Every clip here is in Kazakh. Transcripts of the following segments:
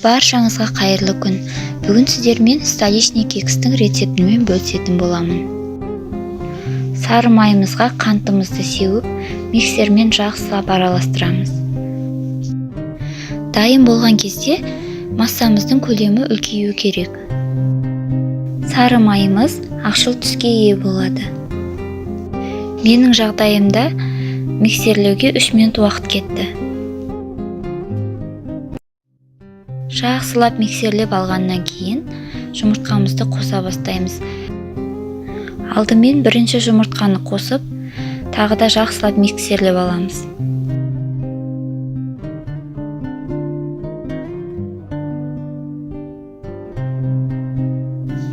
Баршаңызға қайырлы күн. Бүгін сіздермен столичный кекстің рецептімен бөлісетін боламын. Сары майымызға қантымызды сеуіп, миксермен жақсылап араластырамыз. Дайын болған кезде массамыздың көлемі үлкеюі керек. Сары майымыз ақшыл түске ие болады. Менің жағдайымда миксерлеуге 3 минут уақыт кетті. Жақсылап миксерлеп алғаннан кейін жұмыртқамызды қоса бастаймыз. Алдымен бірінші жұмыртқаны қосып, тағы да жақсылап миксерлеп аламыз.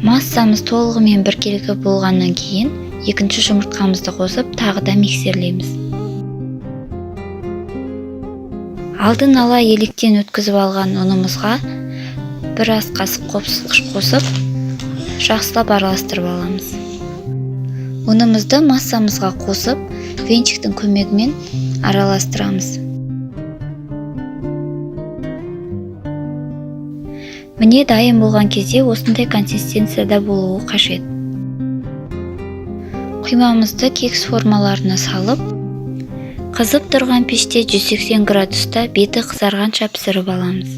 Массамыз толығымен біркелкі болғаннан кейін екінші жұмыртқамызды қосып, тағы да миксерлейміз. Алдын ала електен өткізіп алған ұнымызға бір ас қасық қосқыш қосып, жақсылап араластырып аламыз. Ұнымызды массамызға қосып, венчиктің көмегімен араластырамыз. Міне дайын болған кезде осындай консистенцияда болуы қажет. Құймамызды кекс формаларына салып, қызып тұрған пеште 180 градуста беті қызарғанша пісіріп аламыз.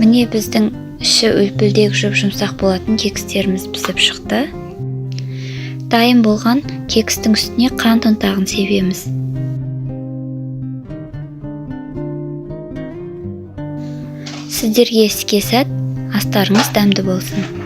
Міне біздің іші үлпілдек жұмсақ болатын кекстеріміз пісіп шықты. Дайын болған кекстің үстіне қант ұнтағын себеміз. Сіздерге іске сәт, астарыңыз дәмді болсын.